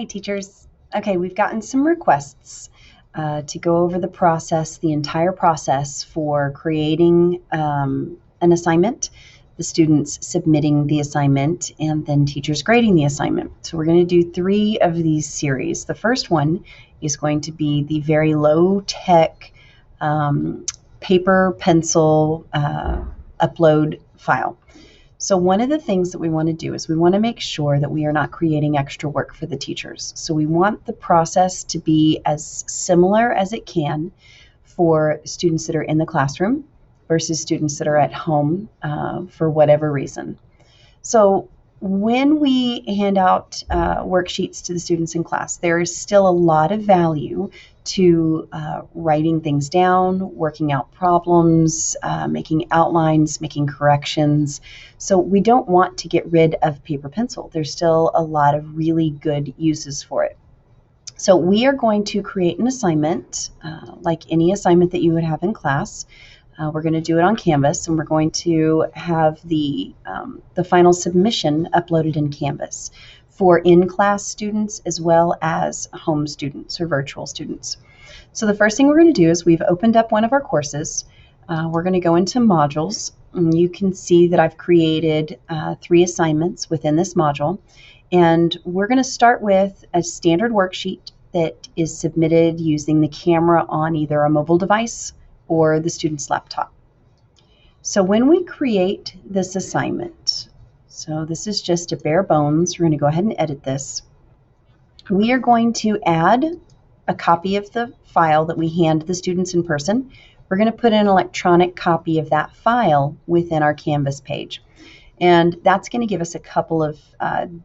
Hey teachers. Okay, we've gotten some requests to go over the process, the entire process for creating an assignment, the students submitting the assignment, and then teachers grading the assignment. So we're going to do 3 of these series. The first one is going to be the very low-tech paper, pencil upload file. So one of the things that we want to do is we want to make sure that we are not creating extra work for the teachers. So we want the process to be as similar as it can for students that are in the classroom versus students that are at home for whatever reason. So when we hand out worksheets to the students in class, there is still a lot of value to writing things down, working out problems, making outlines, making corrections. So we don't want to get rid of paper pencil. There's still a lot of really good uses for it. So we are going to create an assignment, like any assignment that you would have in class. We're going to do it on Canvas, and we're going to have the final submission uploaded in Canvas for in-class students as well as home students or virtual students. So the first thing we're going to do is we've opened up one of our courses. We're going to go into modules. And you can see that I've created 3 assignments within this module. And we're going to start with a standard worksheet that is submitted using the camera on either a mobile device or the student's laptop. So when we create this assignment, so this is just a bare bones, we're going to go ahead and edit this. We are going to add a copy of the file that we hand the students in person. We're going to put an electronic copy of that file within our Canvas page. And that's going to give us a couple of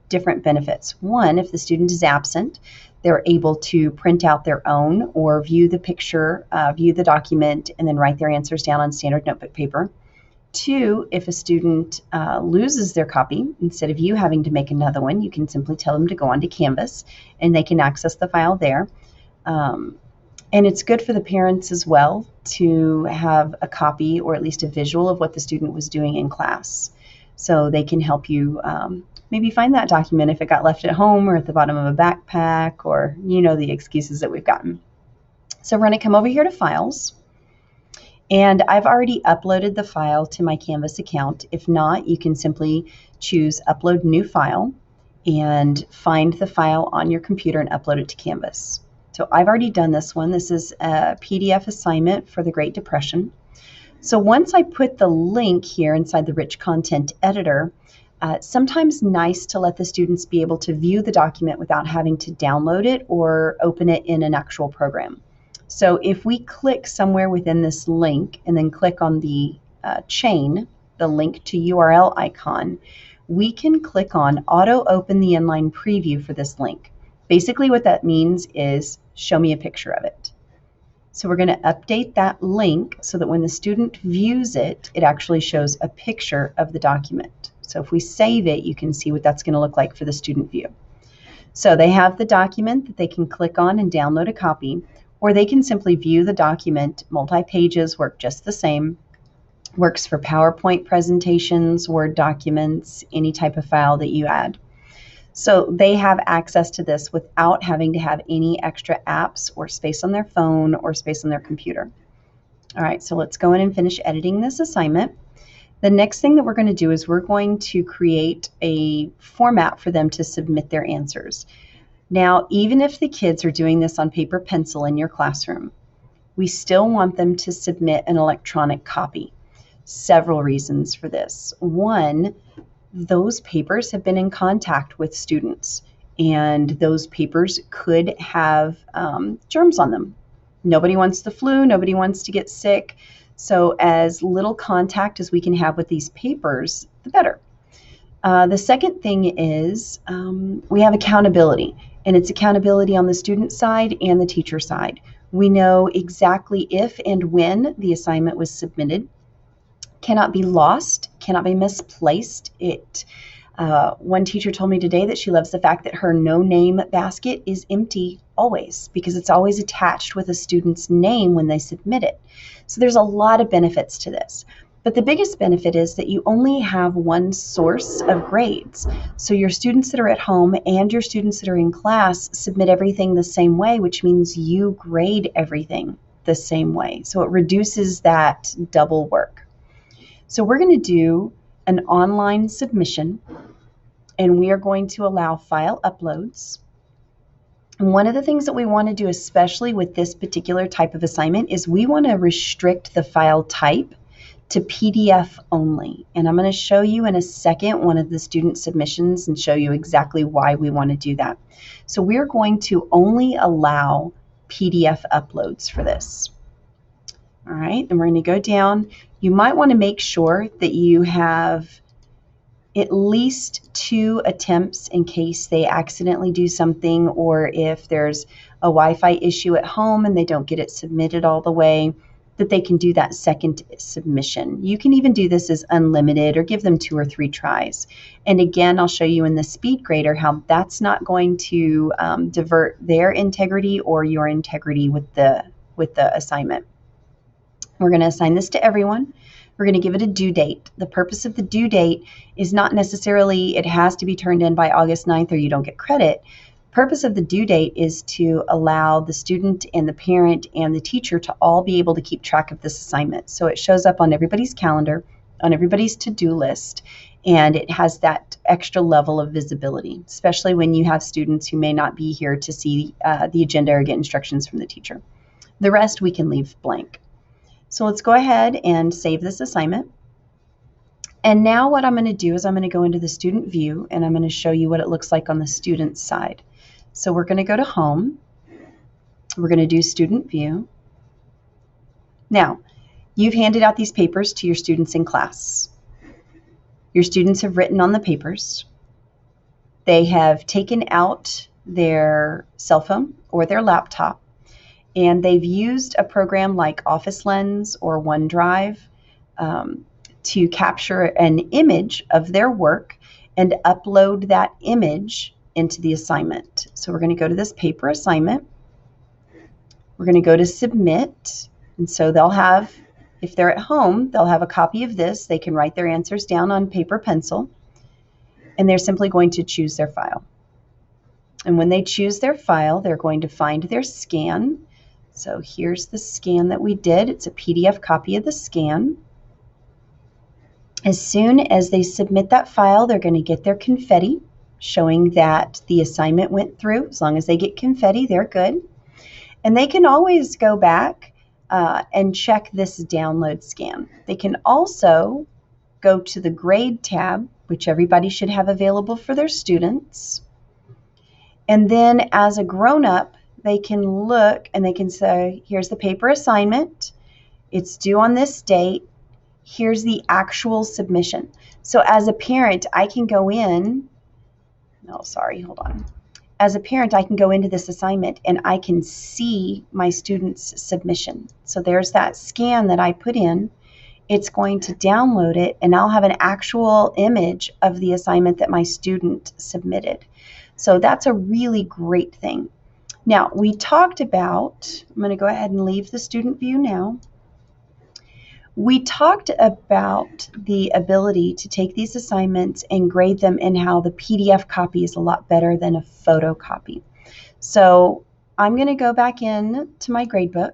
different benefits. One, if the student is absent, they're able to print out their own or view the picture, view the document, and then write their answers down on standard notebook paper. 2, if a student loses their copy, instead of you having to make another one, you can simply tell them to go onto Canvas and they can access the file there. And it's good for the parents as well to have a copy or at least a visual of what the student was doing in class. So they can help you maybe find that document if it got left at home or at the bottom of a backpack, or the excuses that we've gotten. So we're going to come over here to Files. And I've already uploaded the file to my Canvas account. If not, you can simply choose Upload New File and find the file on your computer and upload it to Canvas. So I've already done this one. This is a PDF assignment for the Great Depression. So once I put the link here inside the Rich Content Editor, it's sometimes nice to let the students be able to view the document without having to download it or open it in an actual program. So if we click somewhere within this link and then click on the chain, the link to URL icon, we can click on Auto Open the Inline Preview for this link. Basically what that means is show me a picture of it. So we're going to update that link so that when the student views it, it actually shows a picture of the document. So if we save it, you can see what that's going to look like for the student view. So they have the document that they can click on and download a copy, or they can simply view the document. Multi-pages work just the same. Works for PowerPoint presentations, Word documents, any type of file that you add. So they have access to this without having to have any extra apps or space on their phone or space on their computer. All right, so let's go in and finish editing this assignment. The next thing that we're going to do is we're going to create a format for them to submit their answers. Now, even if the kids are doing this on paper pencil in your classroom, we still want them to submit an electronic copy. Several reasons for this. One, those papers have been in contact with students, and those papers could have germs on them. Nobody wants the flu, nobody wants to get sick, so as little contact as we can have with these papers, the better. The second thing is we have accountability, and it's accountability on the student side and the teacher side. We know exactly if and when the assignment was submitted. Cannot be lost, cannot be misplaced. One teacher told me today that she loves the fact that her no-name basket is empty always, because it's always attached with a student's name when they submit it. So there's a lot of benefits to this. But the biggest benefit is that you only have one source of grades. So your students that are at home and your students that are in class submit everything the same way, which means you grade everything the same way. So it reduces that double work. So we're going to do an online submission, and we are going to allow file uploads. And one of the things that we want to do, especially with this particular type of assignment, is we want to restrict the file type to PDF only. And I'm going to show you in a second one of the student submissions and show you exactly why we want to do that. So we're going to only allow PDF uploads for this. All right, then we're going to go down. You might want to make sure that you have at least 2 attempts in case they accidentally do something, or if there's a Wi-Fi issue at home and they don't get it submitted all the way, that they can do that second submission. You can even do this as unlimited or give them 2 or 3 tries. And again, I'll show you in the SpeedGrader how that's not going to divert their integrity or your integrity with the assignment. We're going to assign this to everyone. We're going to give it a due date. The purpose of the due date is not necessarily it has to be turned in by August 9th or you don't get credit. Purpose of the due date is to allow the student and the parent and the teacher to all be able to keep track of this assignment. So it shows up on everybody's calendar, on everybody's to-do list, and it has that extra level of visibility, especially when you have students who may not be here to see the agenda or get instructions from the teacher. The rest we can leave blank. So let's go ahead and save this assignment. And now what I'm going to do is I'm going to go into the student view and I'm going to show you what it looks like on the student side. So we're going to go to home. We're going to do student view. Now, you've handed out these papers to your students in class. Your students have written on the papers. They have taken out their cell phone or their laptop, and they've used a program like Office Lens or OneDrive to capture an image of their work and upload that image into the assignment. So we're going to go to this paper assignment. We're going to go to submit. And so they'll have, if they're at home, they'll have a copy of this. They can write their answers down on paper pencil, and they're simply going to choose their file. And when they choose their file, they're going to find their scan. So here's the scan that we did. It's a PDF copy of the scan. As soon as they submit that file, they're going to get their confetti, showing that the assignment went through. As long as they get confetti, they're good. And they can always go back and check this download scan. They can also go to the grade tab, which everybody should have available for their students. And then as a grown-up, they can look and they can say, here's the paper assignment. It's due on this date. Here's the actual submission. So as a parent, I can go in. As a parent, I can go into this assignment and I can see my student's submission. So there's that scan that I put in. It's going to download it, and I'll have an actual image of the assignment that my student submitted. So that's a really great thing. Now, we talked about, I'm going to go ahead and leave the student view now. We talked about the ability to take these assignments and grade them, and how the PDF copy is a lot better than a photocopy. So I'm going to go back in to my gradebook.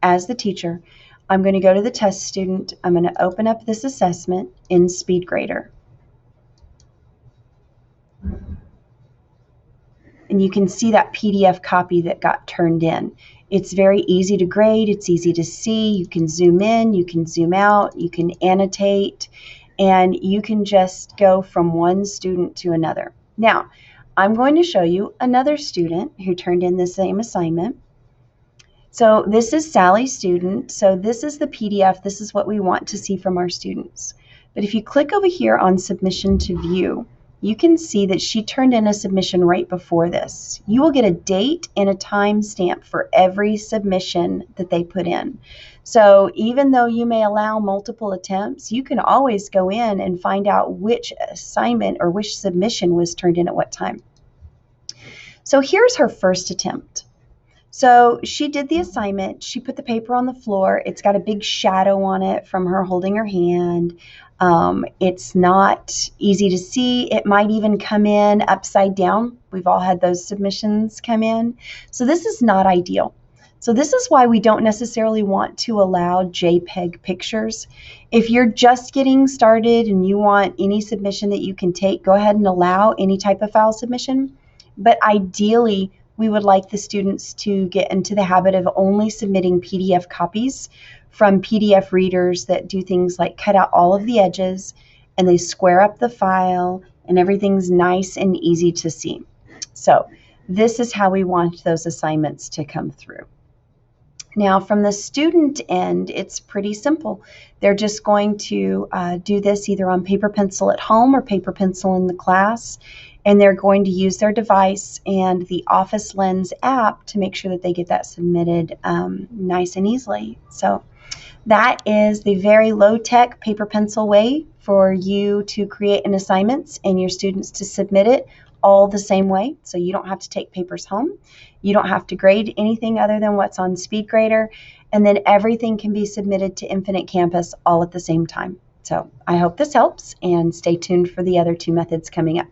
As the teacher, I'm going to go to the test student. I'm going to open up this assessment in SpeedGrader. And you can see that PDF copy that got turned in. It's very easy to grade. It's easy to see. You can zoom in, you can zoom out, you can annotate, and you can just go from one student to another. Now, I'm going to show you another student who turned in the same assignment. So this is Sally's student. So this is the PDF. This is what we want to see from our students. But if you click over here on Submission to View, you can see that she turned in a submission right before this. You will get a date and a time stamp for every submission that they put in. So even though you may allow multiple attempts, you can always go in and find out which assignment or which submission was turned in at what time. So here's her first attempt. So she did the assignment. She put the paper on the floor. It's got a big shadow on it from her holding her hand. It's not easy to see. It might even come in upside down. We've all had those submissions come in. So this is not ideal. So this is why we don't necessarily want to allow JPEG pictures. If you're just getting started and you want any submission that you can take, go ahead and allow any type of file submission. But ideally, we would like the students to get into the habit of only submitting PDF copies from PDF readers that do things like cut out all of the edges and they square up the file and everything's nice and easy to see. So this is how we want those assignments to come through. Now, from the student end, it's pretty simple. They're just going to do this either on paper pencil at home or paper pencil in the class, and they're going to use their device and the Office Lens app to make sure that they get that submitted nice and easily. So that is the very low-tech paper pencil way for you to create an assignment and your students to submit it all the same way. So you don't have to take papers home. You don't have to grade anything other than what's on SpeedGrader. And then everything can be submitted to Infinite Campus all at the same time. So I hope this helps, and stay tuned for the other two methods coming up.